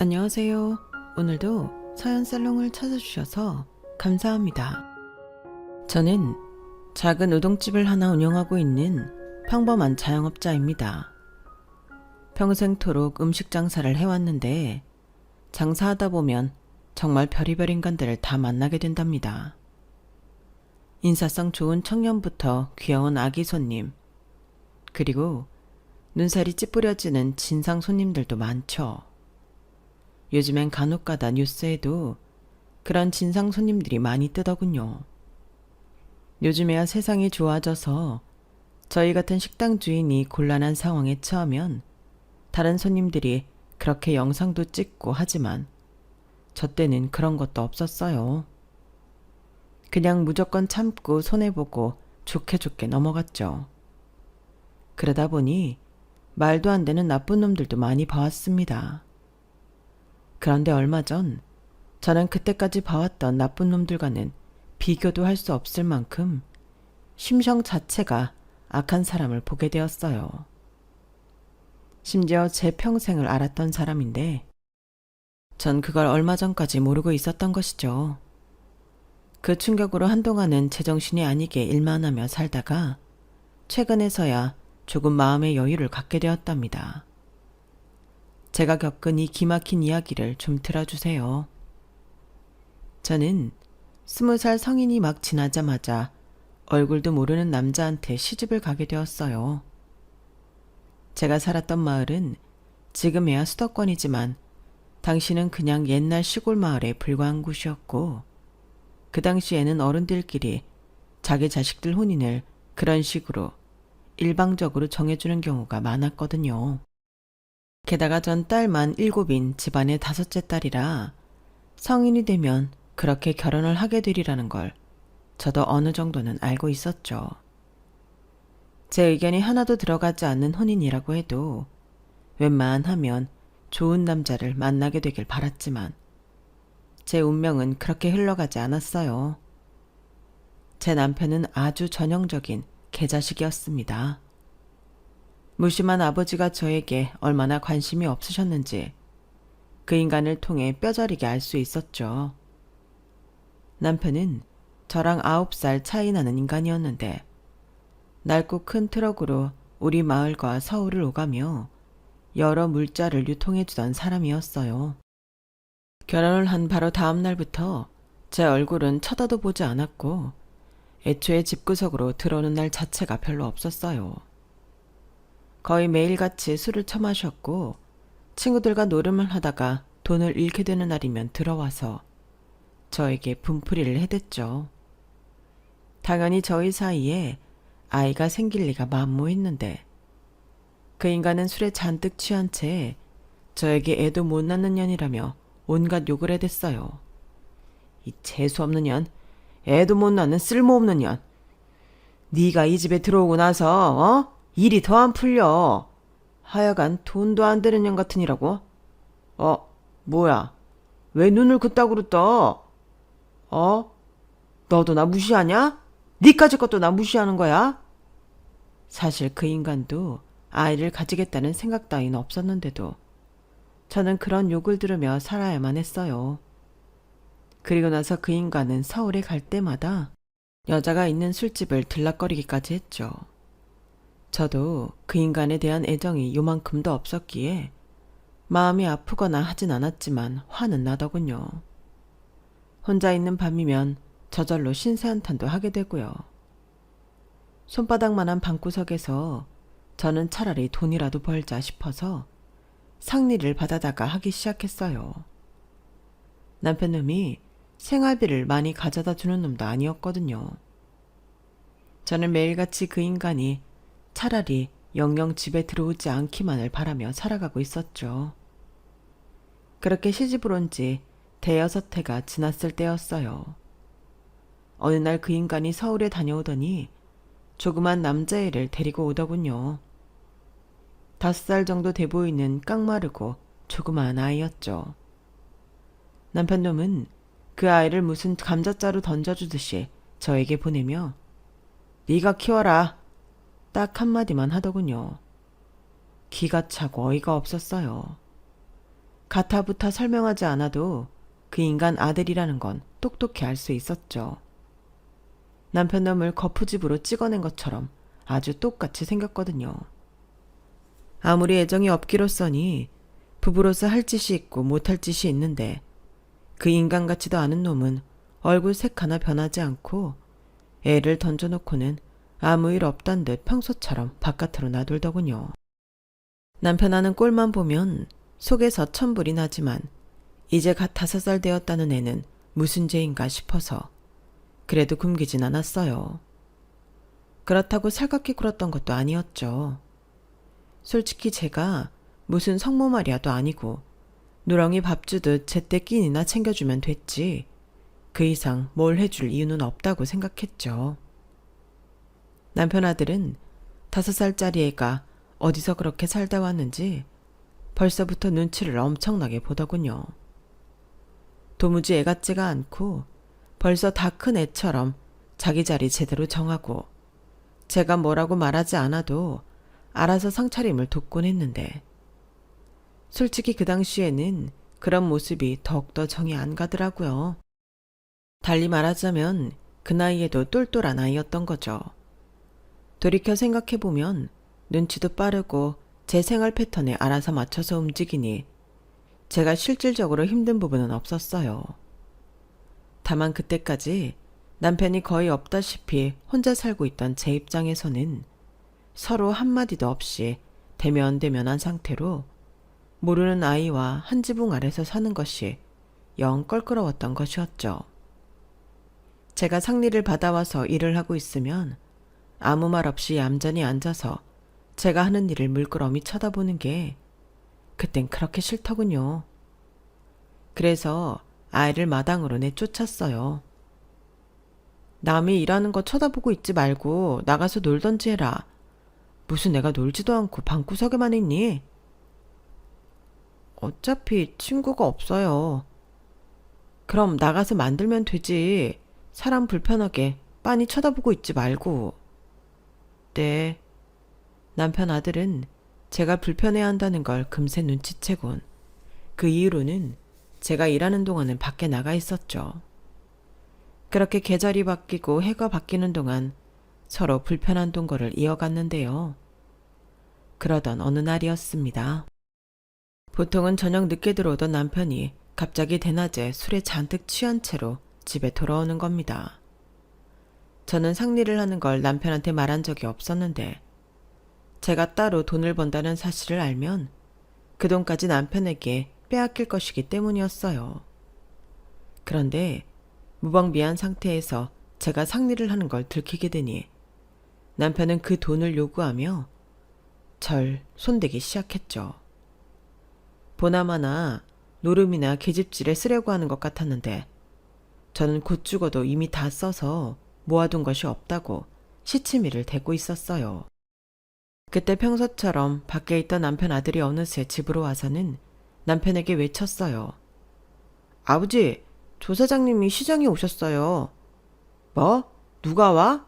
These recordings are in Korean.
안녕하세요. 오늘도 서연살롱을 찾아주셔서 감사합니다. 저는 작은 우동집을 하나 운영하고 있는 평범한 자영업자입니다. 평생토록 음식 장사를 해왔는데 장사하다 보면 정말 별의별 인간들을 다 만나게 된답니다. 인사성 좋은 청년부터 귀여운 아기 손님, 그리고 눈살이 찌푸려지는 진상 손님들도 많죠. 요즘엔 간혹가다 뉴스에도 그런 진상 손님들이 많이 뜨더군요. 요즘에야 세상이 좋아져서 저희 같은 식당 주인이 곤란한 상황에 처하면 다른 손님들이 그렇게 영상도 찍고 하지만 저 때는 그런 것도 없었어요. 그냥 무조건 참고 손해보고 좋게 좋게 넘어갔죠. 그러다 보니 말도 안 되는 나쁜 놈들도 많이 봐왔습니다. 그런데 얼마 전 저는 그때까지 봐왔던 나쁜 놈들과는 비교도 할 수 없을 만큼 심성 자체가 악한 사람을 보게 되었어요. 심지어 제 평생을 알았던 사람인데 전 그걸 얼마 전까지 모르고 있었던 것이죠. 그 충격으로 한동안은 제정신이 아니게 일만 하며 살다가 최근에서야 조금 마음의 여유를 갖게 되었답니다. 제가 겪은 이 기막힌 이야기를 좀 들어주세요. 저는 20살 성인이 막 지나자마자 얼굴도 모르는 남자한테 시집을 가게 되었어요. 제가 살았던 마을은 지금에야 수도권이지만 당시는 그냥 옛날 시골 마을에 불과한 곳이었고 그 당시에는 어른들끼리 자기 자식들 혼인을 그런 식으로 일방적으로 정해주는 경우가 많았거든요. 게다가 전 딸만 7인 집안의 5째 딸이라 성인이 되면 그렇게 결혼을 하게 되리라는 걸 저도 어느 정도는 알고 있었죠. 제 의견이 하나도 들어가지 않는 혼인이라고 해도 웬만하면 좋은 남자를 만나게 되길 바랐지만 제 운명은 그렇게 흘러가지 않았어요. 제 남편은 아주 전형적인 개자식이었습니다. 무심한 아버지가 저에게 얼마나 관심이 없으셨는지 그 인간을 통해 뼈저리게 알 수 있었죠. 남편은 저랑 9살 차이 나는 인간이었는데 낡고 큰 트럭으로 우리 마을과 서울을 오가며 여러 물자를 유통해주던 사람이었어요. 결혼을 한 바로 다음 날부터 제 얼굴은 쳐다도 보지 않았고 애초에 집구석으로 들어오는 날 자체가 별로 없었어요. 거의 매일같이 술을 처마셨고 친구들과 노름을 하다가 돈을 잃게 되는 날이면 들어와서 저에게 분풀이를 해댔죠. 당연히 저희 사이에 아이가 생길 리가 만무했는데 그 인간은 술에 잔뜩 취한 채 저에게 애도 못 낳는 년이라며 온갖 욕을 해댔어요. 이 재수없는 년, 애도 못 낳는 쓸모없는 년. 네가 이 집에 들어오고 나서 일이 더 안 풀려. 하여간 돈도 안 되는 년 같으니라고. 뭐야? 왜 눈을 그따구로 떠? 너도 나 무시하냐? 니까지 것도 나 무시하는 거야? 사실 그 인간도 아이를 가지겠다는 생각 따윈 없었는데도 저는 그런 욕을 들으며 살아야만 했어요. 그리고 나서 그 인간은 서울에 갈 때마다 여자가 있는 술집을 들락거리기까지 했죠. 저도 그 인간에 대한 애정이 요만큼도 없었기에 마음이 아프거나 하진 않았지만 화는 나더군요. 혼자 있는 밤이면 저절로 신세한탄도 하게 되고요. 손바닥만한 방구석에서 저는 차라리 돈이라도 벌자 싶어서 상리를 받아다가 하기 시작했어요. 남편놈이 생활비를 많이 가져다 주는 놈도 아니었거든요. 저는 매일같이 그 인간이 차라리 영영 집에 들어오지 않기만을 바라며 살아가고 있었죠. 그렇게 시집을 온 지 5~6해가 지났을 때였어요. 어느 날 그 인간이 서울에 다녀오더니 조그만 남자애를 데리고 오더군요. 5살 정도 돼 보이는 깡마르고 조그만 아이였죠. 남편놈은 그 아이를 무슨 감자자루 던져주듯이 저에게 보내며 네가 키워라. 딱 한마디만 하더군요. 기가 차고 어이가 없었어요. 가타부타 설명하지 않아도 그 인간 아들이라는 건 똑똑히 알 수 있었죠. 남편 놈을 거푸집으로 찍어낸 것처럼 아주 똑같이 생겼거든요. 아무리 애정이 없기로써니 부부로서 할 짓이 있고 못할 짓이 있는데 그 인간 같지도 않은 놈은 얼굴 색 하나 변하지 않고 애를 던져놓고는 아무 일 없단 듯 평소처럼 바깥으로 나돌더군요. 남편 하는 꼴만 보면 속에서 천불이 나지만 이제 갓 5살 되었다는 애는 무슨 죄인가 싶어서 그래도 굶기진 않았어요. 그렇다고 살갑게 굴었던 것도 아니었죠. 솔직히 제가 무슨 성모마리아도 아니고 누렁이 밥 주듯 제때 끼니나 챙겨주면 됐지 그 이상 뭘 해줄 이유는 없다고 생각했죠. 남편 아들은 5살짜리 애가 어디서 그렇게 살다 왔는지 벌써부터 눈치를 엄청나게 보더군요. 도무지 애 같지가 않고 벌써 다 큰 애처럼 자기 자리 제대로 정하고 제가 뭐라고 말하지 않아도 알아서 상차림을 돕곤 했는데 솔직히 그 당시에는 그런 모습이 더욱더 정이 안 가더라고요. 달리 말하자면 그 나이에도 똘똘한 아이였던 거죠. 돌이켜 생각해보면 눈치도 빠르고 제 생활 패턴에 알아서 맞춰서 움직이니 제가 실질적으로 힘든 부분은 없었어요. 다만 그때까지 남편이 거의 없다시피 혼자 살고 있던 제 입장에서는 서로 한마디도 없이 대면대면한 상태로 모르는 아이와 한 지붕 아래서 사는 것이 영 껄끄러웠던 것이었죠. 제가 상리를 받아와서 일을 하고 있으면 아무 말 없이 얌전히 앉아서 제가 하는 일을 물끄러미 쳐다보는 게 그땐 그렇게 싫더군요. 그래서 아이를 마당으로 내쫓았어요. 남이 일하는 거 쳐다보고 있지 말고 나가서 놀던지 해라. 무슨 내가 놀지도 않고 방구석에만 있니? 어차피 친구가 없어요. 그럼 나가서 만들면 되지. 사람 불편하게 빤히 쳐다보고 있지 말고. 네. 남편 아들은 제가 불편해한다는 걸 금세 눈치채곤 그 이후로는 제가 일하는 동안은 밖에 나가 있었죠. 그렇게 계절이 바뀌고 해가 바뀌는 동안 서로 불편한 동거를 이어갔는데요. 그러던 어느 날이었습니다. 보통은 저녁 늦게 들어오던 남편이 갑자기 대낮에 술에 잔뜩 취한 채로 집에 돌아오는 겁니다. 저는 상리를 하는 걸 남편한테 말한 적이 없었는데 제가 따로 돈을 번다는 사실을 알면 그 돈까지 남편에게 빼앗길 것이기 때문이었어요. 그런데 무방비한 상태에서 제가 상리를 하는 걸 들키게 되니 남편은 그 돈을 요구하며 절 손대기 시작했죠. 보나마나 노름이나 계집질에 쓰려고 하는 것 같았는데 저는 곧 죽어도 이미 다 써서 모아둔 것이 없다고 시치미를 대고 있었어요. 그때 평소처럼 밖에 있던 남편 아들이 어느새 집으로 와서는 남편에게 외쳤어요. 아버지, 조 사장님이 시장에 오셨어요. 뭐? 누가 와?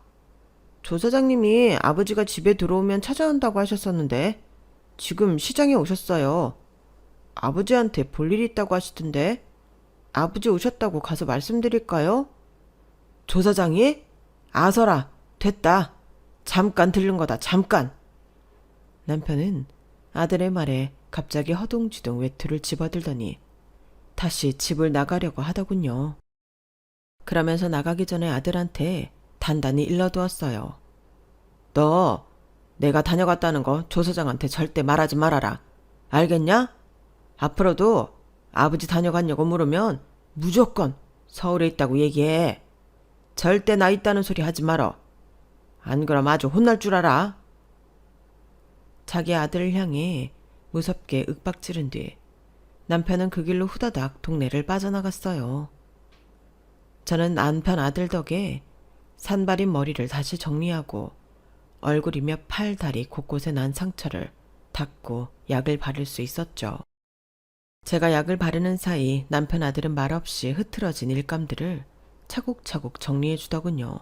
조 사장님이 아버지가 집에 들어오면 찾아온다고 하셨었는데 지금 시장에 오셨어요. 아버지한테 볼 일 있다고 하시던데 아버지 오셨다고 가서 말씀드릴까요? 조 사장이? 아서라, 됐다. 잠깐 들른 거다, 잠깐. 남편은 아들의 말에 갑자기 허둥지둥 외투를 집어들더니 다시 집을 나가려고 하더군요. 그러면서 나가기 전에 아들한테 단단히 일러두었어요. 너 내가 다녀갔다는 거 조 사장한테 절대 말하지 말아라. 알겠냐? 앞으로도 아버지 다녀갔냐고 물으면 무조건 서울에 있다고 얘기해. 절대 나 있다는 소리 하지 말어. 안 그럼 아주 혼날 줄 알아. 자기 아들을 향해 무섭게 윽박지른 뒤 남편은 그 길로 후다닥 동네를 빠져나갔어요. 저는 남편 아들 덕에 산발인 머리를 다시 정리하고 얼굴이며 팔, 다리 곳곳에 난 상처를 닦고 약을 바를 수 있었죠. 제가 약을 바르는 사이 남편 아들은 말없이 흐트러진 일감들을 차곡차곡 정리해 주더군요.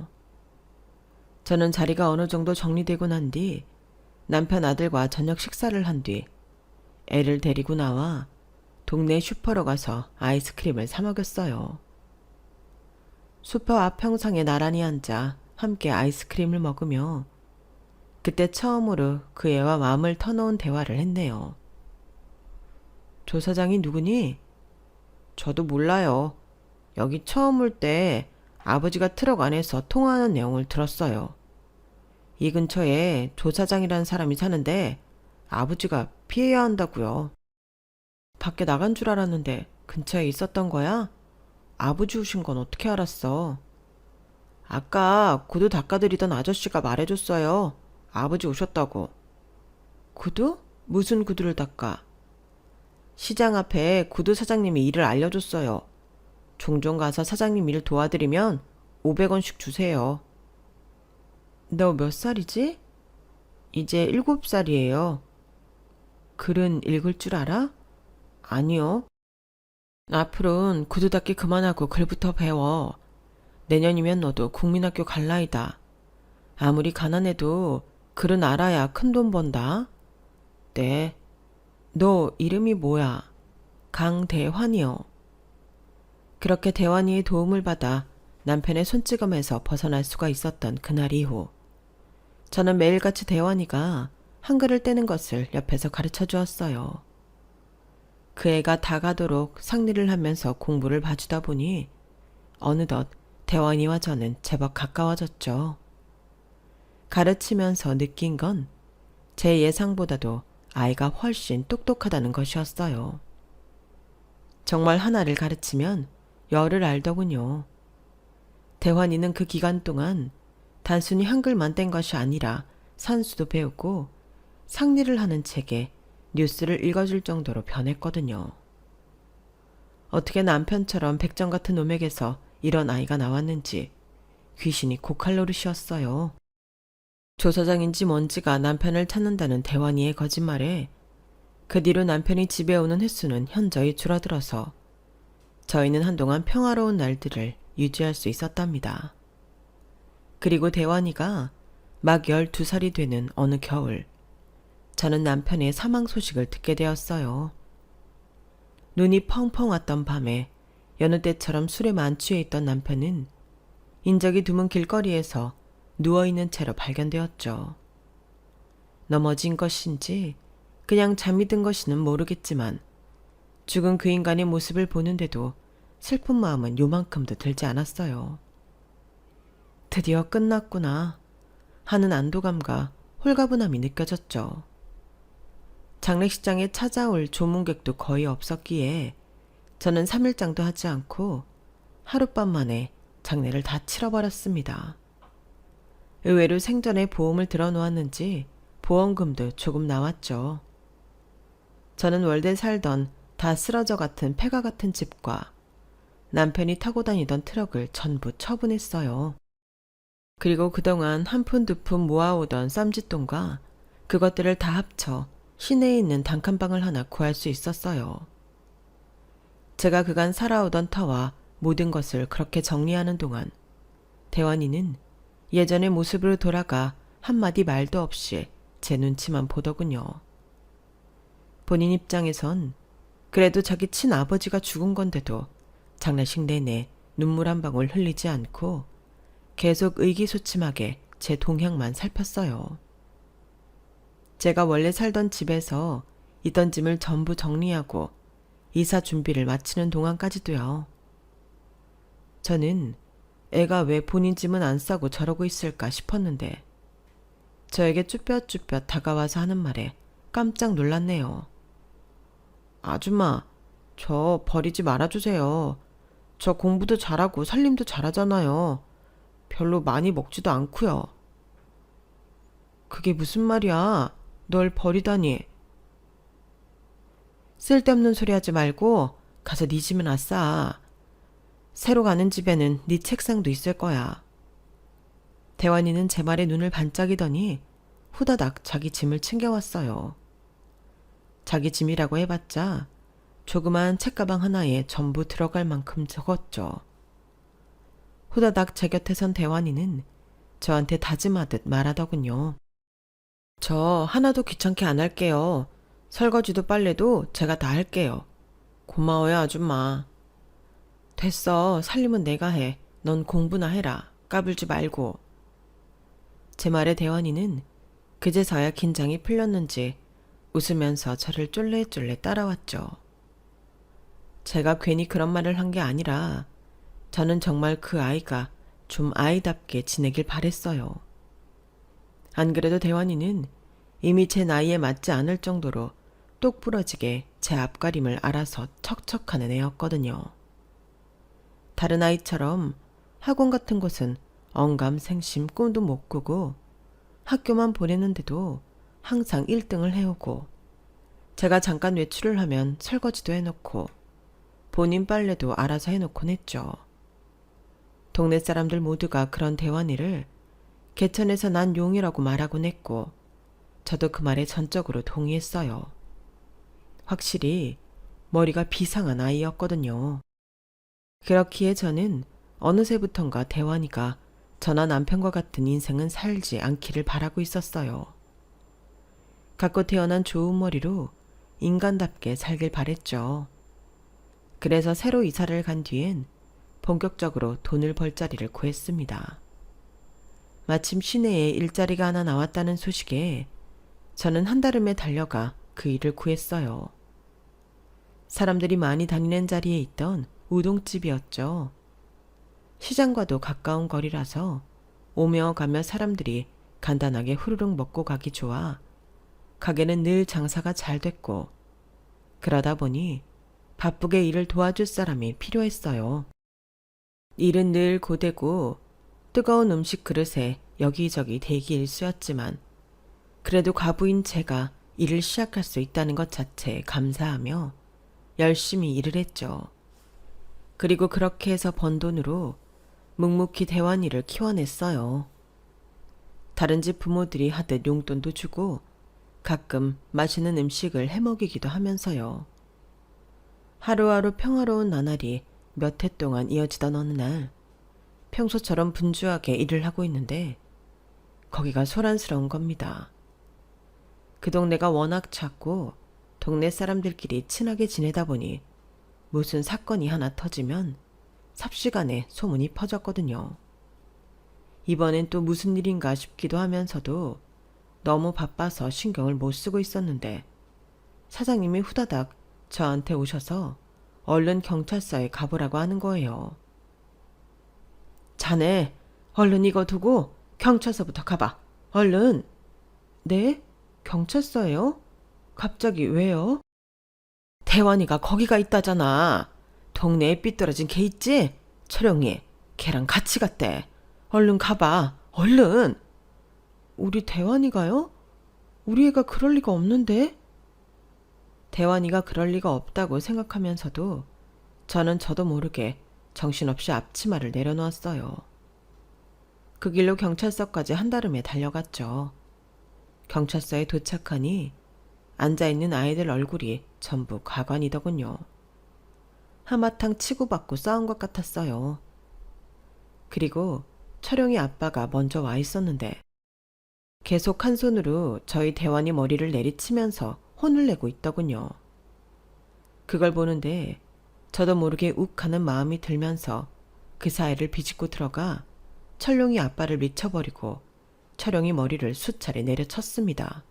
저는 자리가 어느 정도 정리되고 난 뒤 남편 아들과 저녁 식사를 한 뒤 애를 데리고 나와 동네 슈퍼로 가서 아이스크림을 사 먹였어요. 슈퍼 앞 평상에 나란히 앉아 함께 아이스크림을 먹으며 그때 처음으로 그 애와 마음을 터놓은 대화를 했네요. 조 사장이 누구니? 저도 몰라요. 여기 처음 올 때 아버지가 트럭 안에서 통화하는 내용을 들었어요. 이 근처에 조 사장이라는 사람이 사는데 아버지가 피해야 한다고요. 밖에 나간 줄 알았는데 근처에 있었던 거야? 아버지 오신 건 어떻게 알았어? 아까 구두 닦아드리던 아저씨가 말해줬어요. 아버지 오셨다고. 구두? 무슨 구두를 닦아? 시장 앞에 구두 사장님이 일을 알려줬어요. 종종 가서 사장님 일 도와드리면 500원씩 주세요. 너 몇 살이지? 이제 7살이에요. 글은 읽을 줄 알아? 아니요. 앞으로는 구두 닦기 그만하고 글부터 배워. 내년이면 너도 국민학교 갈 나이다. 아무리 가난해도 글은 알아야 큰돈 번다. 네. 너 이름이 뭐야? 강대환이요. 그렇게 대환이의 도움을 받아 남편의 손찌검에서 벗어날 수가 있었던 그날 이후 저는 매일같이 대환이가 한글을 떼는 것을 옆에서 가르쳐 주었어요. 그 애가 다 가도록 상리를 하면서 공부를 봐주다 보니 어느덧 대환이와 저는 제법 가까워졌죠. 가르치면서 느낀 건 제 예상보다도 아이가 훨씬 똑똑하다는 것이었어요. 정말 하나를 가르치면 열을 알더군요. 대환이는 그 기간 동안 단순히 한글만 뗀 것이 아니라 산수도 배우고 상리를 하는 책에 뉴스를 읽어줄 정도로 변했거든요. 어떻게 남편처럼 백정 같은 놈에게서 이런 아이가 나왔는지 귀신이 고칼 노릇이었어요. 조 사장인지 뭔지가 남편을 찾는다는 대환이의 거짓말에 그 뒤로 남편이 집에 오는 횟수는 현저히 줄어들어서 저희는 한동안 평화로운 날들을 유지할 수 있었답니다. 그리고 대환이가 막 12살이 되는 어느 겨울 저는 남편의 사망 소식을 듣게 되었어요. 눈이 펑펑 왔던 밤에 여느 때처럼 술에 만취해 있던 남편은 인적이 드문 길거리에서 누워있는 채로 발견되었죠. 넘어진 것인지 그냥 잠이 든 것인는 모르겠지만 죽은 그 인간의 모습을 보는데도 슬픈 마음은 요만큼도 들지 않았어요. 드디어 끝났구나 하는 안도감과 홀가분함이 느껴졌죠. 장례식장에 찾아올 조문객도 거의 없었기에 저는 3일장도 하지 않고 하룻밤 만에 장례를 다 치러버렸습니다. 의외로 생전에 보험을 들어놓았는지 보험금도 조금 나왔죠. 저는 월드에 살던 다 쓰러져 같은 폐가 같은 집과 남편이 타고 다니던 트럭을 전부 처분했어요. 그리고 그동안 한 푼 두 푼 모아오던 쌈짓돈과 그것들을 다 합쳐 시내에 있는 단칸방을 하나 구할 수 있었어요. 제가 그간 살아오던 터와 모든 것을 그렇게 정리하는 동안 대환이는 예전의 모습으로 돌아가 한마디 말도 없이 제 눈치만 보더군요. 본인 입장에선 그래도 자기 친아버지가 죽은 건데도 장례식 내내 눈물 한 방울 흘리지 않고 계속 의기소침하게 제 동향만 살폈어요. 제가 원래 살던 집에서 있던 짐을 전부 정리하고 이사 준비를 마치는 동안까지도요. 저는 애가 왜 본인 짐은 안 싸고 저러고 있을까 싶었는데 저에게 쭈뼛쭈뼛 다가와서 하는 말에 깜짝 놀랐네요. 아줌마, 저 버리지 말아주세요. 저 공부도 잘하고 살림도 잘하잖아요. 별로 많이 먹지도 않고요. 그게 무슨 말이야? 널 버리다니. 쓸데없는 소리 하지 말고 가서 네 짐이나 싸. 새로 가는 집에는 네 책상도 있을 거야. 대환이는 제 말에 눈을 반짝이더니 후다닥 자기 짐을 챙겨왔어요. 자기 짐이라고 해봤자 조그만 책가방 하나에 전부 들어갈 만큼 적었죠. 후다닥 제 곁에 선 대환이는 저한테 다짐하듯 말하더군요. 저 하나도 귀찮게 안 할게요. 설거지도 빨래도 제가 다 할게요. 고마워요, 아줌마. 됐어, 살림은 내가 해. 넌 공부나 해라. 까불지 말고. 제 말에 대환이는 그제서야 긴장이 풀렸는지 웃으면서 저를 쫄래쫄래 따라왔죠. 제가 괜히 그런 말을 한 게 아니라 저는 정말 그 아이가 좀 아이답게 지내길 바랬어요. 안 그래도 대환이는 이미 제 나이에 맞지 않을 정도로 똑부러지게 제 앞가림을 알아서 척척하는 애였거든요. 다른 아이처럼 학원 같은 곳은 언감생심 꿈도 못 꾸고 학교만 보내는데도 항상 1등을 해오고 제가 잠깐 외출을 하면 설거지도 해놓고 본인 빨래도 알아서 해놓곤 했죠. 동네 사람들 모두가 그런 대환이를 개천에서 난 용이라고 말하곤 했고 저도 그 말에 전적으로 동의했어요. 확실히 머리가 비상한 아이였거든요. 그렇기에 저는 어느새부턴가 대환이가 저나 남편과 같은 인생은 살지 않기를 바라고 있었어요. 갖고 태어난 좋은 머리로 인간답게 살길 바랬죠. 그래서 새로 이사를 간 뒤엔 본격적으로 돈을 벌 자리를 구했습니다. 마침 시내에 일자리가 하나 나왔다는 소식에 저는 한달음에 달려가 그 일을 구했어요. 사람들이 많이 다니는 자리에 있던 우동집이었죠. 시장과도 가까운 거리라서 오며 가며 사람들이 간단하게 후루룩 먹고 가기 좋아 가게는 늘 장사가 잘 됐고 그러다 보니 바쁘게 일을 도와줄 사람이 필요했어요. 일은 늘 고되고 뜨거운 음식 그릇에 여기저기 대기 일수였지만 그래도 과부인 제가 일을 시작할 수 있다는 것 자체에 감사하며 열심히 일을 했죠. 그리고 그렇게 해서 번 돈으로 묵묵히 대환이를 키워냈어요. 다른 집 부모들이 하듯 용돈도 주고 가끔 맛있는 음식을 해먹이기도 하면서요. 하루하루 평화로운 나날이 몇 해 동안 이어지던 어느 날 평소처럼 분주하게 일을 하고 있는데 거기가 소란스러운 겁니다. 그 동네가 워낙 작고 동네 사람들끼리 친하게 지내다 보니 무슨 사건이 하나 터지면 삽시간에 소문이 퍼졌거든요. 이번엔 또 무슨 일인가 싶기도 하면서도 너무 바빠서 신경을 못 쓰고 있었는데 사장님이 후다닥 저한테 오셔서 얼른 경찰서에 가보라고 하는 거예요. 자네, 얼른 이거 두고 경찰서부터 가봐. 얼른. 네? 경찰서예요? 갑자기 왜요? 대환이가 거기가 있다잖아. 동네에 삐뚤어진 걔 있지? 철영이. 걔랑 같이 갔대. 얼른 가봐. 얼른. 우리 대환이가요? 우리 애가 그럴 리가 없는데? 대환이가 그럴 리가 없다고 생각하면서도 저는 저도 모르게 정신없이 앞치마를 내려놓았어요. 그 길로 경찰서까지 한달음에 달려갔죠. 경찰서에 도착하니 앉아있는 아이들 얼굴이 전부 가관이더군요. 한바탕 치고받고 싸운 것 같았어요. 그리고 철영이 아빠가 먼저 와 있었는데 계속 한 손으로 저희 대환이 머리를 내리치면서 혼을 내고 있더군요. 그걸 보는데 저도 모르게 욱하는 마음이 들면서 그 사이를 비집고 들어가 철룡이 아빠를 미쳐버리고 철영이 머리를 수차례 내려쳤습니다.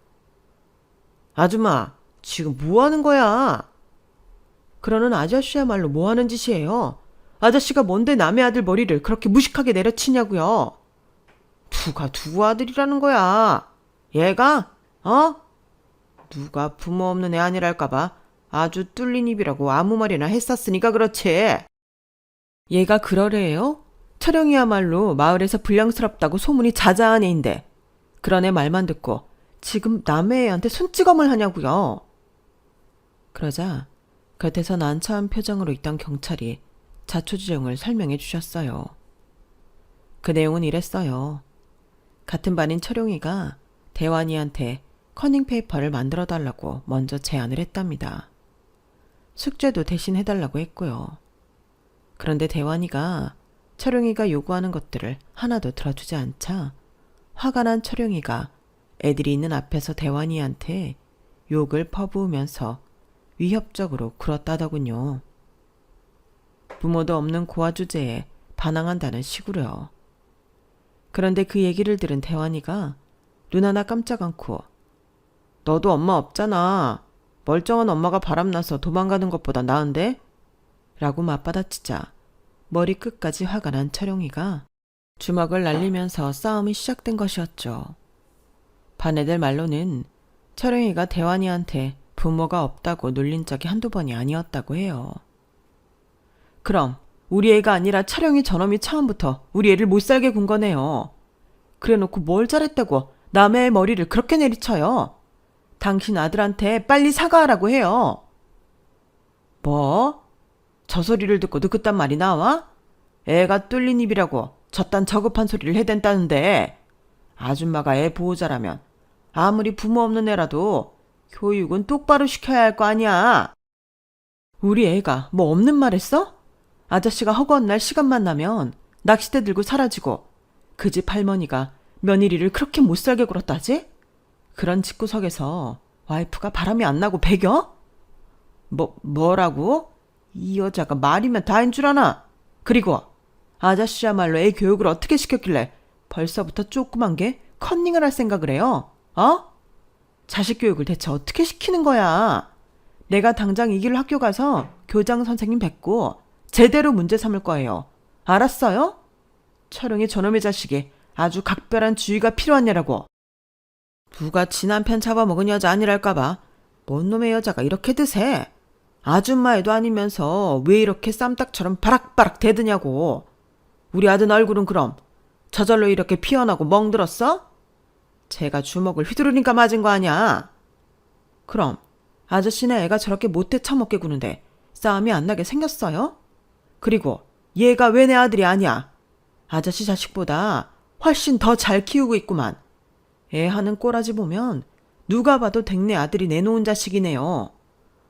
아줌마, 지금 뭐 하는 거야? 그러는 아저씨야말로 뭐 하는 짓이에요? 아저씨가 뭔데 남의 아들 머리를 그렇게 무식하게 내려치냐고요? 누가 누구 아들이라는 거야? 얘가? 누가 부모 없는 애 아니랄까봐 아주 뚫린 입이라고 아무 말이나 했었으니까 그렇지. 얘가 그러래요? 철영이야말로 마을에서 불량스럽다고 소문이 자자한 애인데 그런 애 말만 듣고 지금 남의 애한테 손찌검을 하냐고요. 그러자 곁에서 난처한 표정으로 있던 경찰이 자초지종을 설명해 주셨어요. 그 내용은 이랬어요. 같은 반인 철용이가 대환이한테 커닝페이퍼를 만들어 달라고 먼저 제안을 했답니다. 숙제도 대신 해달라고 했고요. 그런데 대환이가 철용이가 요구하는 것들을 하나도 들어주지 않자 화가 난 철용이가 애들이 있는 앞에서 대환이한테 욕을 퍼부으면서 위협적으로 굴었다더군요. 부모도 없는 고아 주제에 반항한다는 식으로요. 그런데 그 얘기를 들은 대환이가 눈 하나 깜짝 않고 너도 엄마 없잖아. 멀쩡한 엄마가 바람나서 도망가는 것보다 나은데? 라고 맞받아치자 머리 끝까지 화가 난 철용이가 주먹을 날리면서 싸움이 시작된 것이었죠. 반 애들 말로는 철용이가 대환이한테 부모가 없다고 놀린 적이 한두 번이 아니었다고 해요. 그럼 우리 애가 아니라 철용이 저놈이 처음부터 우리 애를 못살게 군 거네요. 그래놓고 뭘 잘했다고 남의 머리를 그렇게 내리쳐요. 당신 아들한테 빨리 사과하라고 해요. 뭐? 저 소리를 듣고 너 그딴 말이 나와? 애가 뚫린 입이라고 저딴 저급한 소리를 해댄다는데 아줌마가 애 보호자라면 아무리 부모 없는 애라도 교육은 똑바로 시켜야 할 거 아니야. 우리 애가 뭐 없는 말 했어? 아저씨가 허구한 날 시간만 나면 낚싯대 들고 사라지고 그 집 할머니가 며느리를 그렇게 못살게 굴었다지? 그런 집구석에서 와이프가 바람이 안 나고 배겨? 뭐라고? 이 여자가 말이면 다인 줄 아나? 그리고 아저씨야말로 애 교육을 어떻게 시켰길래 벌써부터 조그만 게 컨닝을 할 생각을 해요? 자식 교육을 대체 어떻게 시키는 거야? 내가 당장 이 길을 학교 가서 교장 선생님 뵙고 제대로 문제 삼을 거예요. 알았어요? 철웅이 저놈의 자식이 아주 각별한 주의가 필요한 애라고. 누가 지 남편 잡아먹은 여자 아니랄까봐 뭔 놈의 여자가 이렇게 드세? 아줌마애도 아니면서 왜 이렇게 쌈딱처럼 바락바락 대드냐고. 우리 아들 얼굴은 그럼 저절로 이렇게 피어나고 멍들었어? 제가 주먹을 휘두르니까 맞은 거 아니야. 그럼 아저씨네 애가 저렇게 못돼 처먹게 구는데 싸움이 안 나게 생겼어요? 그리고 얘가 왜 내 아들이 아니야? 아저씨 자식보다 훨씬 더 잘 키우고 있구만. 애 하는 꼬라지 보면 누가 봐도 댁내 아들이 내놓은 자식이네요.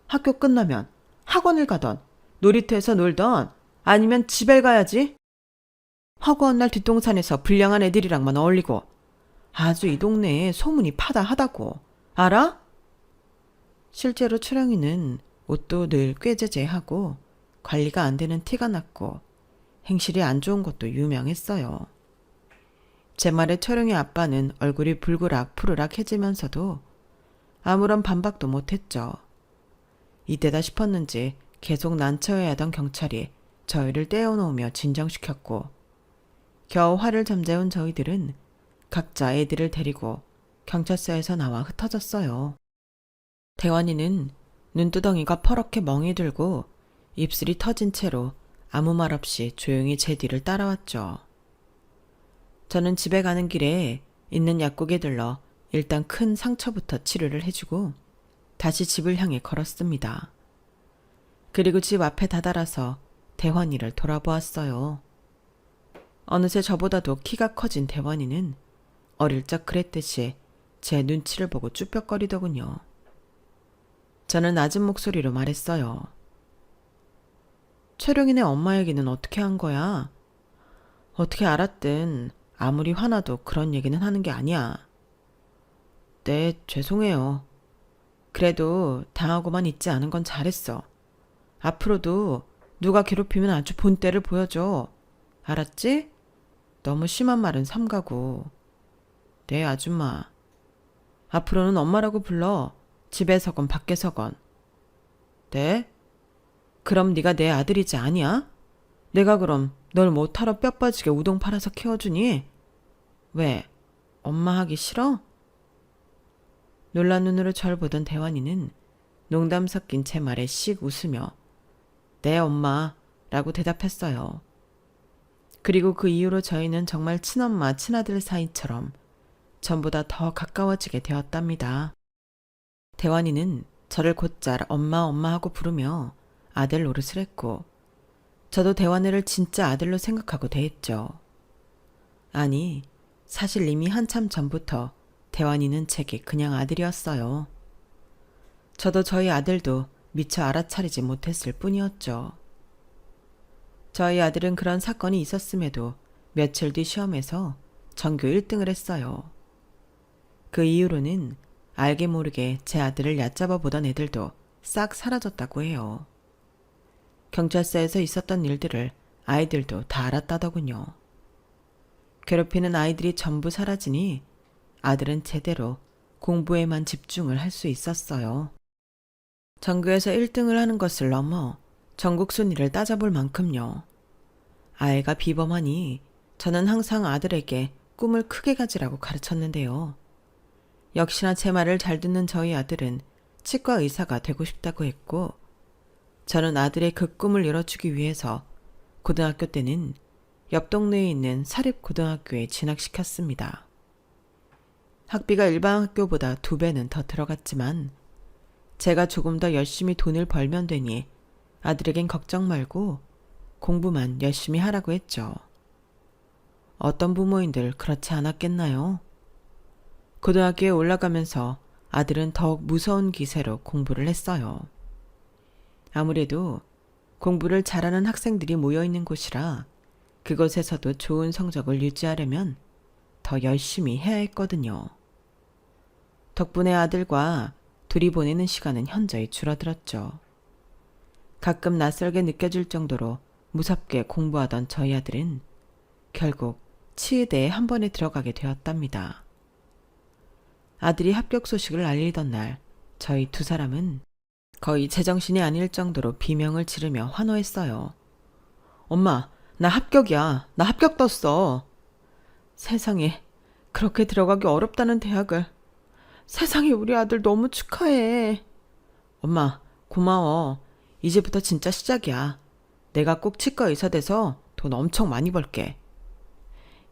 학교 끝나면 학원을 가던 놀이터에서 놀던 아니면 집에 가야지. 허구한 날 뒷동산에서 불량한 애들이랑만 어울리고 아주 이 동네에 소문이 파다하다고. 알아? 실제로 철영이는 옷도 늘 꾀죄죄하고 관리가 안 되는 티가 났고 행실이 안 좋은 것도 유명했어요. 제 말에 철영이 아빠는 얼굴이 불그락 푸르락해지면서도 아무런 반박도 못했죠. 이때다 싶었는지 계속 난처해야 하던 경찰이 저희를 떼어놓으며 진정시켰고 겨우 화를 잠재운 저희들은 각자 애들을 데리고 경찰서에서 나와 흩어졌어요. 대환이는 눈두덩이가 퍼렇게 멍이 들고 입술이 터진 채로 아무 말 없이 조용히 제 뒤를 따라왔죠. 저는 집에 가는 길에 있는 약국에 들러 일단 큰 상처부터 치료를 해주고 다시 집을 향해 걸었습니다. 그리고 집 앞에 다다라서 대환이를 돌아보았어요. 어느새 저보다도 키가 커진 대환이는 어릴 적 그랬듯이 제 눈치를 보고 쭈뼛거리더군요. 저는 낮은 목소리로 말했어요. 철용이네 엄마 얘기는 어떻게 한 거야? 어떻게 알았든 아무리 화나도 그런 얘기는 하는 게 아니야. 네, 죄송해요. 그래도 당하고만 있지 않은 건 잘했어. 앞으로도 누가 괴롭히면 아주 본때를 보여줘. 알았지? 너무 심한 말은 삼가고. 네, 아줌마. 앞으로는 엄마라고 불러. 집에서건 밖에서건. 네? 그럼 네가 내 아들이지 아니야? 내가 그럼 널 못하러 뼈 빠지게 우동 팔아서 키워주니? 왜? 엄마 하기 싫어? 놀란 눈으로 절 보던 대환이는 농담 섞인 제 말에 씩 웃으며 네 엄마 라고 대답했어요. 그리고 그 이후로 저희는 정말 친엄마 친아들 사이처럼 전보다 더 가까워지게 되었답니다. 대환이는 저를 곧잘 엄마 엄마 하고 부르며 아들 노릇을 했고 저도 대환이를 진짜 아들로 생각하고 대했죠. 아니 사실 이미 한참 전부터 대환이는 제게 그냥 아들이었어요. 저도 저희 아들도 미처 알아차리지 못했을 뿐이었죠. 저희 아들은 그런 사건이 있었음에도 며칠 뒤 시험에서 전교 1등을 했어요. 그 이후로는 알게 모르게 제 아들을 얕잡아 보던 애들도 싹 사라졌다고 해요. 경찰서에서 있었던 일들을 아이들도 다 알았다더군요. 괴롭히는 아이들이 전부 사라지니 아들은 제대로 공부에만 집중을 할 수 있었어요. 전교에서 1등을 하는 것을 넘어 전국 순위를 따져볼 만큼요. 아이가 비범하니 저는 항상 아들에게 꿈을 크게 가지라고 가르쳤는데요. 역시나 제 말을 잘 듣는 저희 아들은 치과 의사가 되고 싶다고 했고, 저는 아들의 그 꿈을 이뤄주기 위해서 고등학교 때는 옆 동네에 있는 사립고등학교에 진학시켰습니다. 학비가 일반 학교보다 2배는 더 들어갔지만 제가 조금 더 열심히 돈을 벌면 되니 아들에겐 걱정 말고 공부만 열심히 하라고 했죠. 어떤 부모인들 그렇지 않았겠나요? 고등학교에 올라가면서 아들은 더욱 무서운 기세로 공부를 했어요. 아무래도 공부를 잘하는 학생들이 모여있는 곳이라 그곳에서도 좋은 성적을 유지하려면 더 열심히 해야 했거든요. 덕분에 아들과 둘이 보내는 시간은 현저히 줄어들었죠. 가끔 낯설게 느껴질 정도로 무섭게 공부하던 저희 아들은 결국 치의대에 한 번에 들어가게 되었답니다. 아들이 합격 소식을 알리던 날 저희 2사람은 거의 제정신이 아닐 정도로 비명을 지르며 환호했어요. 엄마, 나 합격이야. 나 합격 떴어. 세상에, 그렇게 들어가기 어렵다는 대학을. 세상에, 우리 아들 너무 축하해. 엄마, 고마워. 이제부터 진짜 시작이야. 내가 꼭 치과 의사 돼서 돈 엄청 많이 벌게.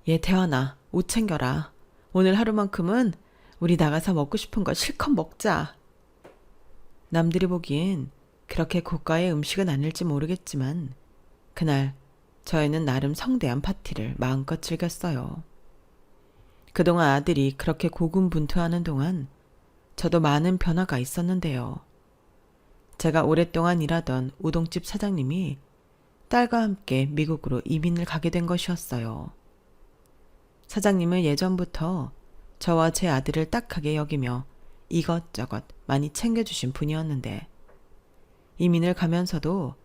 얘 태환아, 옷 챙겨라. 오늘 하루만큼은 우리 나가서 먹고 싶은 거 실컷 먹자. 남들이 보기엔 그렇게 고가의 음식은 아닐지 모르겠지만 그날 저희는 나름 성대한 파티를 마음껏 즐겼어요. 그동안 아들이 그렇게 고군분투하는 동안 저도 많은 변화가 있었는데요. 제가 오랫동안 일하던 우동집 사장님이 딸과 함께 미국으로 이민을 가게 된 것이었어요. 사장님은 예전부터 저와 제 아들을 딱하게 여기며 이것저것 많이 챙겨주신 분이었는데 이민을 가면서도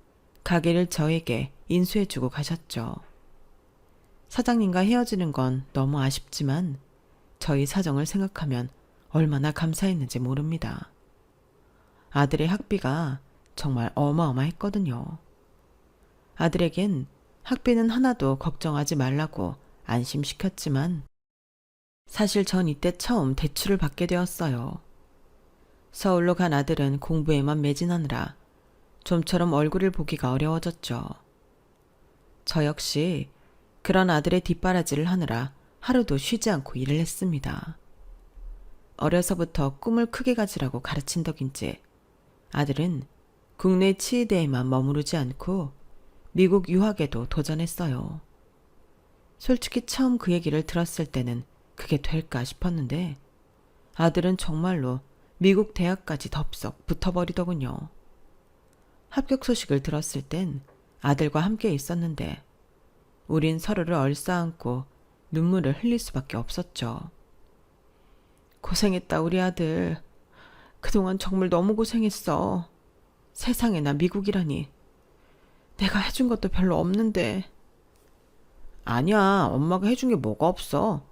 가게를 저에게 인수해주고 가셨죠. 사장님과 헤어지는 건 너무 아쉽지만 저희 사정을 생각하면 얼마나 감사했는지 모릅니다. 아들의 학비가 정말 어마어마했거든요. 아들에겐 학비는 하나도 걱정하지 말라고 안심시켰지만 사실 전 이때 처음 대출을 받게 되었어요. 서울로 간 아들은 공부에만 매진하느라 좀처럼 얼굴을 보기가 어려워졌죠. 저 역시 그런 아들의 뒷바라지를 하느라 하루도 쉬지 않고 일을 했습니다. 어려서부터 꿈을 크게 가지라고 가르친 덕인지 아들은 국내 치의대에만 머무르지 않고 미국 유학에도 도전했어요. 솔직히 처음 그 얘기를 들었을 때는 그게 될까 싶었는데 아들은 정말로 미국 대학까지 덥석 붙어버리더군요. 합격 소식을 들었을 땐 아들과 함께 있었는데 우린 서로를 얼싸안고 눈물을 흘릴 수밖에 없었죠. 고생했다 우리 아들. 그동안 정말 너무 고생했어. 세상에 나 미국이라니. 내가 해준 것도 별로 없는데. 아니야, 엄마가 해준 게 뭐가 없어.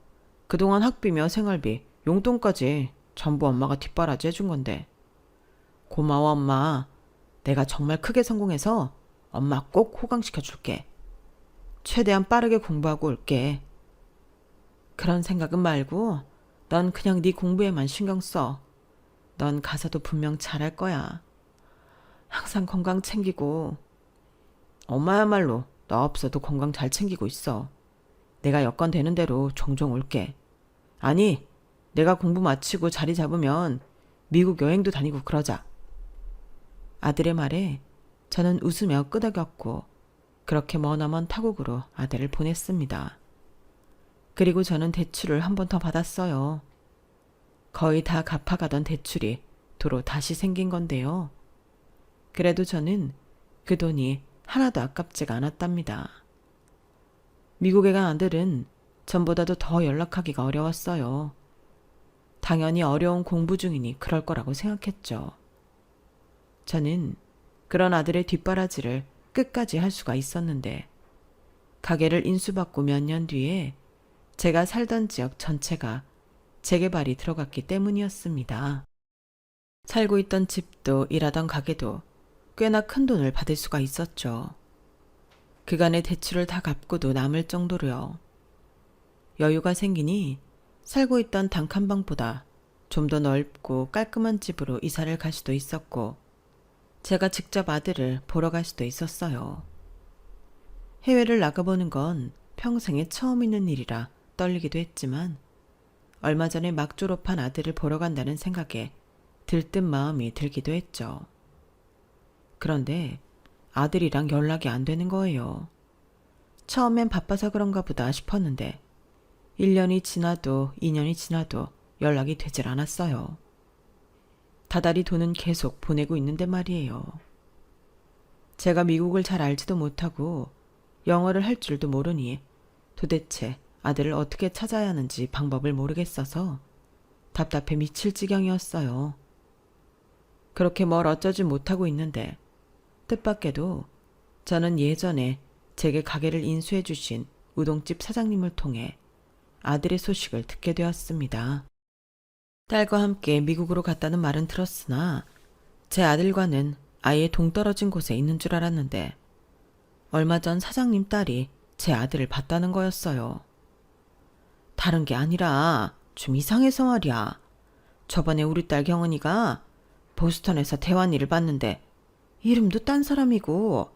그동안 학비며 생활비, 용돈까지 전부 엄마가 뒷바라지 해준 건데. 고마워 엄마. 내가 정말 크게 성공해서 엄마 꼭 호강시켜 줄게. 최대한 빠르게 공부하고 올게. 그런 생각은 말고 넌 그냥 네 공부에만 신경 써. 넌 가서도 분명 잘할 거야. 항상 건강 챙기고. 엄마야말로 너 없어도 건강 잘 챙기고 있어. 내가 여건 되는 대로 종종 올게. 아니, 내가 공부 마치고 자리 잡으면 미국 여행도 다니고 그러자. 아들의 말에 저는 웃으며 끄덕였고 그렇게 머나먼 타국으로 아들을 보냈습니다. 그리고 저는 대출을 한 번 더 받았어요. 거의 다 갚아가던 대출이 도로 다시 생긴 건데요. 그래도 저는 그 돈이 하나도 아깝지가 않았답니다. 미국에 간 아들은 전보다도 더 연락하기가 어려웠어요. 당연히 어려운 공부 중이니 그럴 거라고 생각했죠. 저는 그런 아들의 뒷바라지를 끝까지 할 수가 있었는데 가게를 인수받고 몇 년 뒤에 제가 살던 지역 전체가 재개발이 들어갔기 때문이었습니다. 살고 있던 집도 일하던 가게도 꽤나 큰 돈을 받을 수가 있었죠. 그간의 대출을 다 갚고도 남을 정도로요. 여유가 생기니 살고 있던 단칸방보다 좀 더 넓고 깔끔한 집으로 이사를 갈 수도 있었고 제가 직접 아들을 보러 갈 수도 있었어요. 해외를 나가보는 건 평생에 처음 있는 일이라 떨리기도 했지만 얼마 전에 막 졸업한 아들을 보러 간다는 생각에 들뜬 마음이 들기도 했죠. 그런데 아들이랑 연락이 안 되는 거예요. 처음엔 바빠서 그런가 보다 싶었는데 1년이 지나도 2년이 지나도 연락이 되질 않았어요. 다달이 돈은 계속 보내고 있는데 말이에요. 제가 미국을 잘 알지도 못하고 영어를 할 줄도 모르니 도대체 아들을 어떻게 찾아야 하는지 방법을 모르겠어서 답답해 미칠 지경이었어요. 그렇게 뭘 어쩌지 못하고 있는데 뜻밖에도 저는 예전에 제게 가게를 인수해 주신 우동집 사장님을 통해 아들의 소식을 듣게 되었습니다. 딸과 함께 미국으로 갔다는 말은 들었으나 제 아들과는 아예 동떨어진 곳에 있는 줄 알았는데 얼마 전 사장님 딸이 제 아들을 봤다는 거였어요. 다른 게 아니라 좀 이상해서 말이야. 저번에 우리 딸 경은이가 보스턴에서 대환이를 봤는데 이름도 딴 사람이고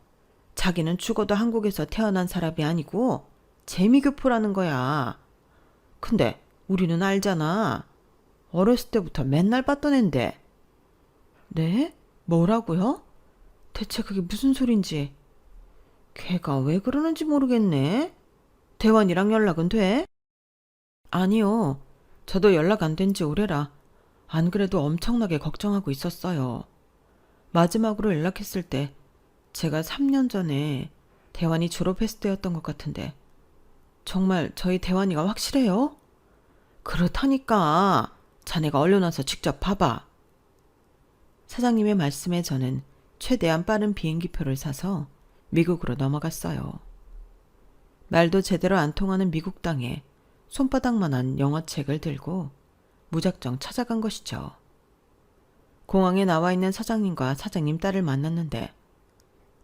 자기는 죽어도 한국에서 태어난 사람이 아니고 재미교포라는 거야. 근데 우리는 알잖아. 어렸을 때부터 맨날 봤던 앤데. 네? 뭐라고요? 대체 그게 무슨 소린지. 걔가 왜 그러는지 모르겠네. 대환이랑 연락은 돼? 아니요. 저도 연락 안 된 지 오래라. 안 그래도 엄청나게 걱정하고 있었어요. 마지막으로 연락했을 때 제가 3년 전에 대환이 졸업했을 때였던 것 같은데 정말 저희 대환이가 확실해요? 그렇다니까. 자네가 얼른 와서 직접 봐봐. 사장님의 말씀에 저는 최대한 빠른 비행기표를 사서 미국으로 넘어갔어요. 말도 제대로 안 통하는 미국 땅에 손바닥만한 영어책을 들고 무작정 찾아간 것이죠. 공항에 나와 있는 사장님과 사장님 딸을 만났는데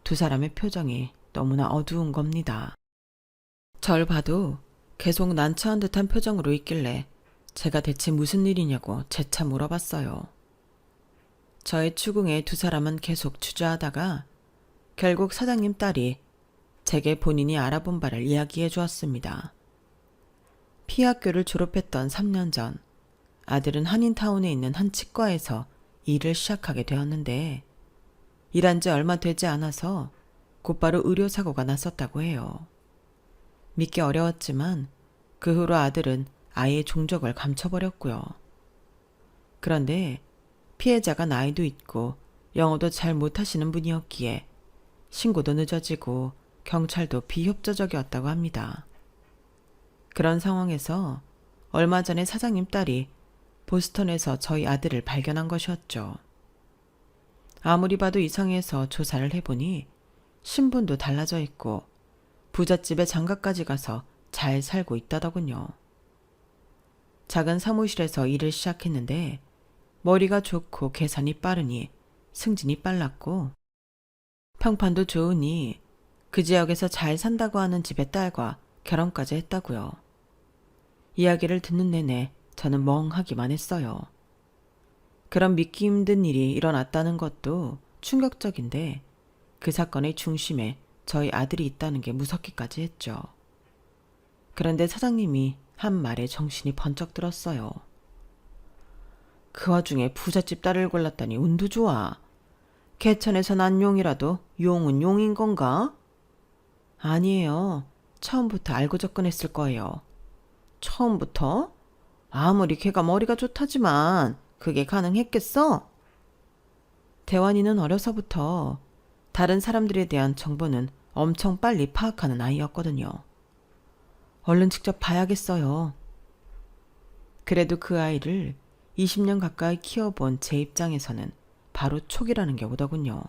두 사람의 표정이 너무나 어두운 겁니다. 절 봐도 계속 난처한 듯한 표정으로 있길래 제가 대체 무슨 일이냐고 재차 물어봤어요. 저의 추궁에 두 사람은 계속 주저하다가 결국 사장님 딸이 제게 본인이 알아본 바를 이야기해 주었습니다. 피학교를 졸업했던 3년 전 아들은 한인타운에 있는 한 치과에서 일을 시작하게 되었는데 일한 지 얼마 되지 않아서 곧바로 의료사고가 났었다고 해요. 믿기 어려웠지만 그 후로 아들은 아예 종적을 감춰버렸고요. 그런데 피해자가 나이도 있고 영어도 잘 못하시는 분이었기에 신고도 늦어지고 경찰도 비협조적이었다고 합니다. 그런 상황에서 얼마 전에 사장님 딸이 보스턴에서 저희 아들을 발견한 것이었죠. 아무리 봐도 이상해서 조사를 해보니 신분도 달라져 있고 부잣집에 장가까지 가서 잘 살고 있다더군요. 작은 사무실에서 일을 시작했는데 머리가 좋고 계산이 빠르니 승진이 빨랐고 평판도 좋으니 그 지역에서 잘 산다고 하는 집의 딸과 결혼까지 했다고요. 이야기를 듣는 내내 저는 멍하기만 했어요. 그런 믿기 힘든 일이 일어났다는 것도 충격적인데 그 사건의 중심에 저희 아들이 있다는 게 무섭기까지 했죠. 그런데 사장님이 한 말에 정신이 번쩍 들었어요. 그 와중에 부잣집 딸을 골랐다니 운도 좋아. 개천에서 난 용이라도 용은 용인 건가? 아니에요. 처음부터 알고 접근했을 거예요. 처음부터? 아무리 걔가 머리가 좋다지만 그게 가능했겠어? 대환이는 어려서부터 다른 사람들에 대한 정보는 엄청 빨리 파악하는 아이였거든요. 얼른 직접 봐야겠어요. 그래도 그 아이를 20년 가까이 키워본 제 입장에서는 바로 촉이라는 게 오더군요.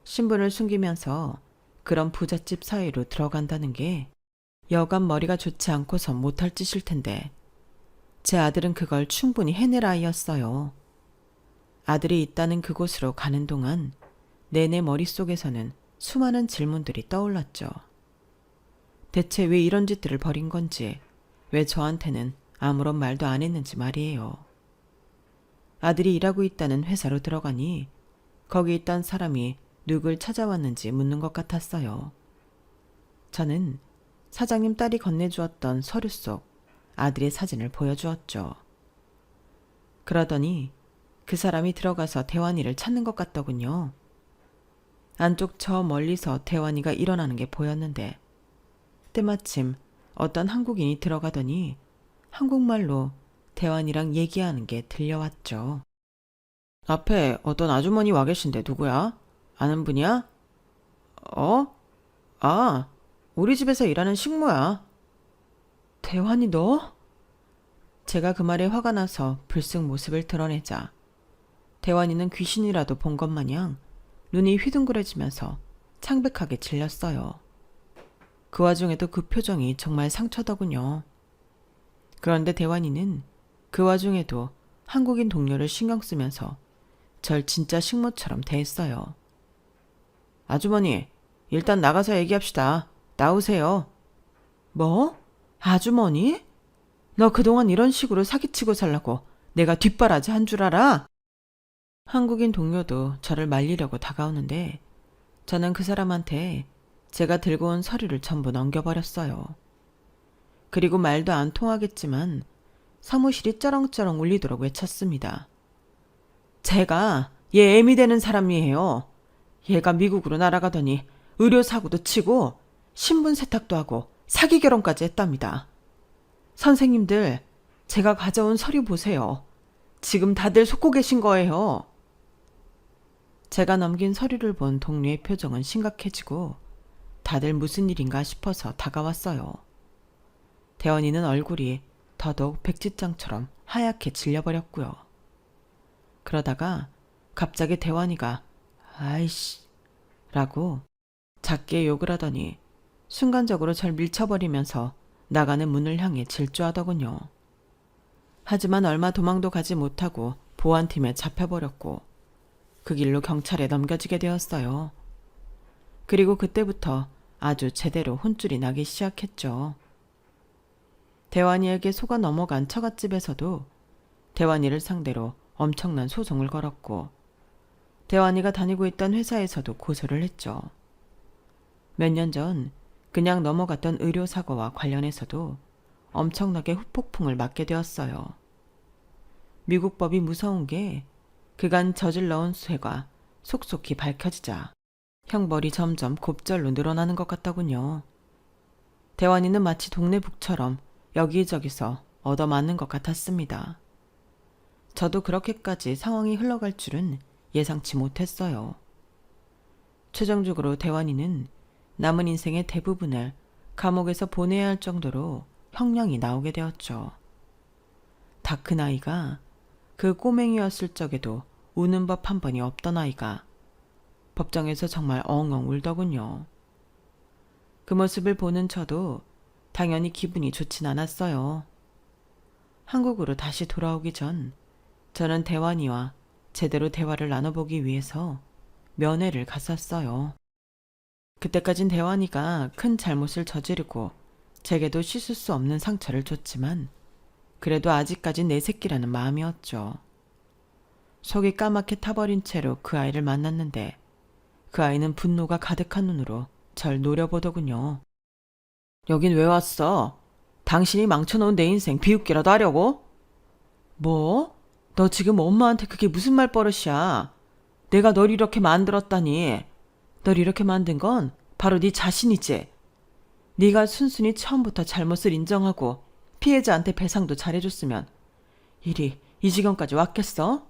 신분을 숨기면서 그런 부잣집 사이로 들어간다는 게 여간 머리가 좋지 않고선 못할 짓일 텐데 제 아들은 그걸 충분히 해낼 아이였어요. 아들이 있다는 그곳으로 가는 동안 내내 머릿속에서는 수많은 질문들이 떠올랐죠. 대체 왜 이런 짓들을 벌인 건지, 왜 저한테는 아무런 말도 안 했는지 말이에요. 아들이 일하고 있다는 회사로 들어가니 거기 있던 사람이 누굴 찾아왔는지 묻는 것 같았어요. 저는 사장님 딸이 건네주었던 서류 속 아들의 사진을 보여주었죠. 그러더니 그 사람이 들어가서 대환이를 찾는 것 같더군요. 안쪽 저 멀리서 대환이가 일어나는 게 보였는데 때마침 어떤 한국인이 들어가더니 한국말로 대환이랑 얘기하는 게 들려왔죠. 앞에 어떤 아주머니 와 계신데 누구야? 아는 분이야? 아, 우리 집에서 일하는 식모야. 대환이 너? 제가 그 말에 화가 나서 불쑥 모습을 드러내자 대환이는 귀신이라도 본 것 마냥 눈이 휘둥그레지면서 창백하게 질렸어요. 그 와중에도 그 표정이 정말 상처더군요. 그런데 대환이는 그 와중에도 한국인 동료를 신경 쓰면서 절 진짜 식모처럼 대했어요. 아주머니, 일단 나가서 얘기합시다. 나오세요. 뭐? 아주머니? 너 그동안 이런 식으로 사기치고 살라고 내가 뒷바라지 한 줄 알아? 한국인 동료도 저를 말리려고 다가오는데 저는 그 사람한테 제가 들고 온 서류를 전부 넘겨버렸어요. 그리고 말도 안 통하겠지만 사무실이 쩌렁쩌렁 울리도록 외쳤습니다. 제가 얘 애미 되는 사람이에요. 얘가 미국으로 날아가더니 의료사고도 치고 신분 세탁도 하고 사기 결혼까지 했답니다. 선생님들, 제가 가져온 서류 보세요. 지금 다들 속고 계신 거예요. 제가 넘긴 서류를 본 동료의 표정은 심각해지고 다들 무슨 일인가 싶어서 다가왔어요. 대원이는 얼굴이 더더욱 백지장처럼 하얗게 질려버렸고요. 그러다가 갑자기 대원이가 아이씨 라고 작게 욕을 하더니 순간적으로 절 밀쳐버리면서 나가는 문을 향해 질주하더군요. 하지만 얼마 도망도 가지 못하고 보안팀에 잡혀버렸고 그 길로 경찰에 넘겨지게 되었어요. 그리고 그때부터 아주 제대로 혼쭐이 나기 시작했죠. 대환이에게 속아 넘어간 처갓집에서도 대환이를 상대로 엄청난 소송을 걸었고 대환이가 다니고 있던 회사에서도 고소를 했죠. 몇 년 전 그냥 넘어갔던 의료사고와 관련해서도 엄청나게 후폭풍을 맞게 되었어요. 미국 법이 무서운 게 그간 저질러온 수해가 속속히 밝혀지자 형벌이 점점 곱절로 늘어나는 것 같더군요. 대환이는 마치 동네 북처럼 여기저기서 얻어맞는 것 같았습니다. 저도 그렇게까지 상황이 흘러갈 줄은 예상치 못했어요. 최종적으로 대환이는 남은 인생의 대부분을 감옥에서 보내야 할 정도로 형량이 나오게 되었죠. 다 큰 아이가 그 꼬맹이였을 적에도 우는 법 한 번이 없던 아이가 법정에서 정말 엉엉 울더군요. 그 모습을 보는 저도 당연히 기분이 좋진 않았어요. 한국으로 다시 돌아오기 전 저는 대환이와 제대로 대화를 나눠보기 위해서 면회를 갔었어요. 그때까진 대환이가 큰 잘못을 저지르고 제게도 씻을 수 없는 상처를 줬지만 그래도 아직까진 내 새끼라는 마음이었죠. 속이 까맣게 타버린 채로 그 아이를 만났는데 그 아이는 분노가 가득한 눈으로 절 노려보더군요. 여긴 왜 왔어? 당신이 망쳐놓은 내 인생 비웃기라도 하려고? 뭐? 너 지금 엄마한테 그게 무슨 말버릇이야? 내가 널 이렇게 만들었다니. 널 이렇게 만든 건 바로 네 자신이지. 네가 순순히 처음부터 잘못을 인정하고 피해자한테 배상도 잘해줬으면 일이 이 지경까지 왔겠어?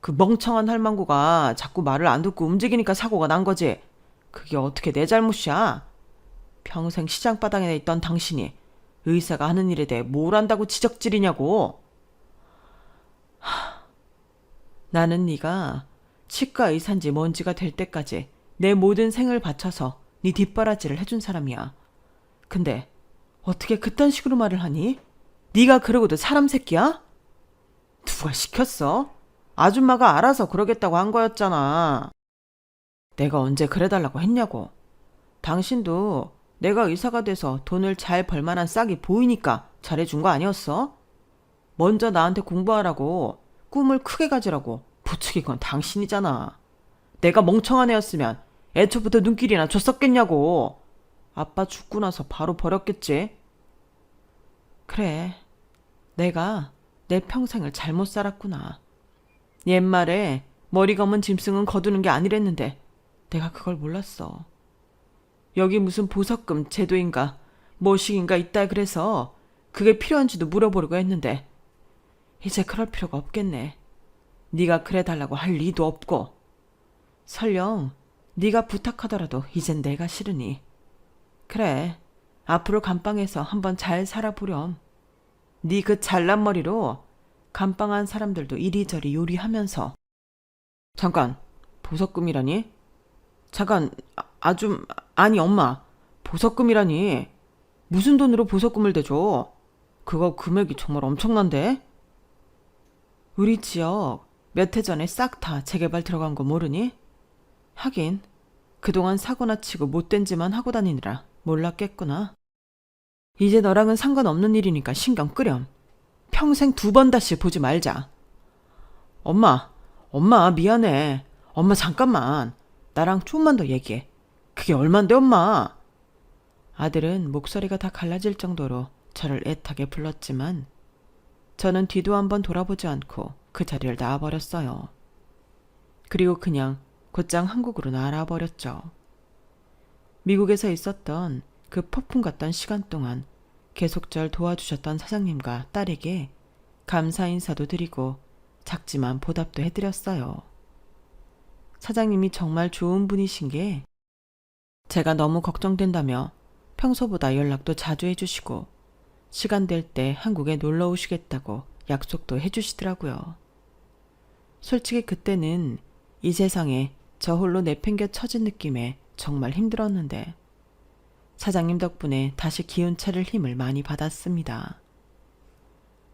그 멍청한 할망구가 자꾸 말을 안 듣고 움직이니까 사고가 난 거지. 그게 어떻게 내 잘못이야? 평생 시장바닥에 있던 당신이 의사가 하는 일에 대해 뭘 안다고 지적질이냐고. 나는 네가 치과 의사인지 뭔지가 될 때까지 내 모든 생을 바쳐서 네 뒷바라지를 해준 사람이야. 근데 어떻게 그딴 식으로 말을 하니? 네가 그러고도 사람 새끼야? 누가 시켰어? 아줌마가 알아서 그러겠다고 한 거였잖아. 내가 언제 그래달라고 했냐고. 당신도 내가 의사가 돼서 돈을 잘 벌 만한 싹이 보이니까 잘해준 거 아니었어? 먼저 나한테 공부하라고, 꿈을 크게 가지라고 부추긴 건 당신이잖아. 내가 멍청한 애였으면 애초부터 눈길이나 줬었겠냐고. 아빠 죽고 나서 바로 버렸겠지. 그래, 내가 내 평생을 잘못 살았구나. 옛말에 머리 검은 짐승은 거두는 게 아니랬는데 내가 그걸 몰랐어. 여기 무슨 보석금 제도인가 뭐식인가 있다 그래서 그게 필요한지도 물어보려고 했는데 이제 그럴 필요가 없겠네. 네가 그래 달라고 할 리도 없고 설령 네가 부탁하더라도 이젠 내가 싫으니. 그래, 앞으로 감방에서 한번 잘 살아보렴. 네 그 잘난 머리로 감방한 사람들도 이리저리 요리하면서. 잠깐, 보석금이라니? 잠깐, 아니 엄마, 보석금이라니. 무슨 돈으로 보석금을 대줘? 그거 금액이 정말 엄청난데? 우리 지역 몇 해 전에 싹 다 재개발 들어간 거 모르니? 하긴 그동안 사고나 치고 못된 짓만 하고 다니느라 몰랐겠구나. 이제 너랑은 상관없는 일이니까 신경 끄렴. 평생 2번 다시 보지 말자. 엄마 미안해. 엄마 잠깐만. 나랑 좀만 더 얘기해. 그게 얼만데 엄마? 아들은 목소리가 다 갈라질 정도로 저를 애타게 불렀지만 저는 뒤도 한번 돌아보지 않고 그 자리를 나와버렸어요. 그리고 그냥 곧장 한국으로 날아버렸죠. 미국에서 있었던 그 폭풍 같던 시간 동안 계속 절 도와주셨던 사장님과 딸에게 감사 인사도 드리고 작지만 보답도 해드렸어요. 사장님이 정말 좋은 분이신 게 제가 너무 걱정된다며 평소보다 연락도 자주 해주시고 시간 될 때 한국에 놀러 오시겠다고 약속도 해주시더라고요. 솔직히 그때는 이 세상에 저 홀로 내팽겨 처진 느낌에 정말 힘들었는데 사장님 덕분에 다시 기운 차릴 힘을 많이 받았습니다.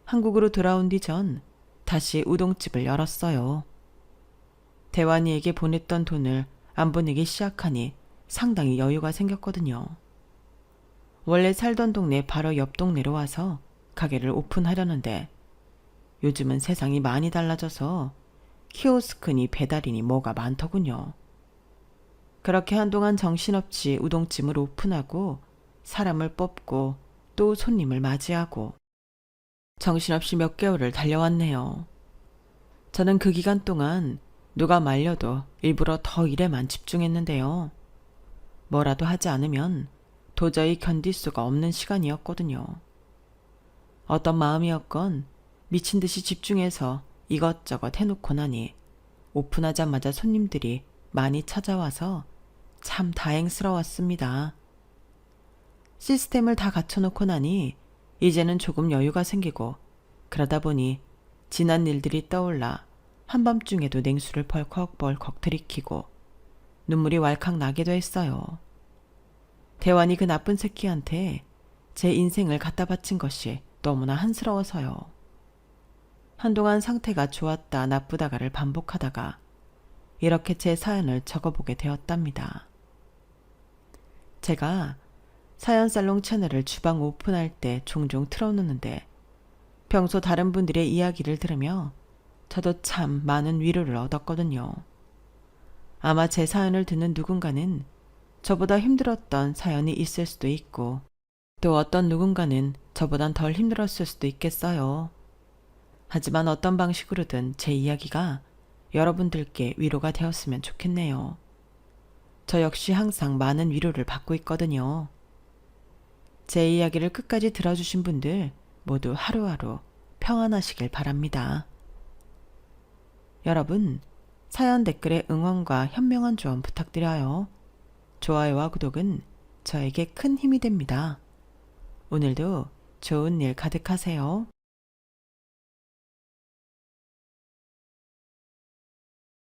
한국으로 돌아온 뒤 전 다시 우동집을 열었어요. 대환이에게 보냈던 돈을 안 보내기 시작하니 상당히 여유가 생겼거든요. 원래 살던 동네 바로 옆 동네로 와서 가게를 오픈하려는데 요즘은 세상이 많이 달라져서 키오스크니 배달이니 뭐가 많더군요. 그렇게 한동안 정신없이 우동집을 오픈하고 사람을 뽑고 또 손님을 맞이하고 정신없이 몇 개월을 달려왔네요. 저는 그 기간 동안 누가 말려도 일부러 더 일에만 집중했는데요. 뭐라도 하지 않으면 도저히 견딜 수가 없는 시간이었거든요. 어떤 마음이었건 미친 듯이 집중해서 이것저것 해놓고 나니 오픈하자마자 손님들이 많이 찾아와서 참 다행스러웠습니다. 시스템을 다 갖춰놓고 나니 이제는 조금 여유가 생기고 그러다 보니 지난 일들이 떠올라 한밤중에도 냉수를 벌컥벌컥 들이키고 눈물이 왈칵 나기도 했어요. 대환이 그 나쁜 새끼한테 제 인생을 갖다 바친 것이 너무나 한스러워서요. 한동안 상태가 좋았다 나쁘다가를 반복하다가 이렇게 제 사연을 적어보게 되었답니다. 제가 사연살롱 채널을 주방 오픈할 때 종종 틀어놓는데 평소 다른 분들의 이야기를 들으며 저도 참 많은 위로를 얻었거든요. 아마 제 사연을 듣는 누군가는 저보다 힘들었던 사연이 있을 수도 있고 또 어떤 누군가는 저보단 덜 힘들었을 수도 있겠어요. 하지만 어떤 방식으로든 제 이야기가 여러분들께 위로가 되었으면 좋겠네요. 저 역시 항상 많은 위로를 받고 있거든요. 제 이야기를 끝까지 들어주신 분들 모두 하루하루 평안하시길 바랍니다. 여러분, 사연 댓글에 응원과 현명한 조언 부탁드려요. 좋아요와 구독은 저에게 큰 힘이 됩니다. 오늘도 좋은 일 가득하세요.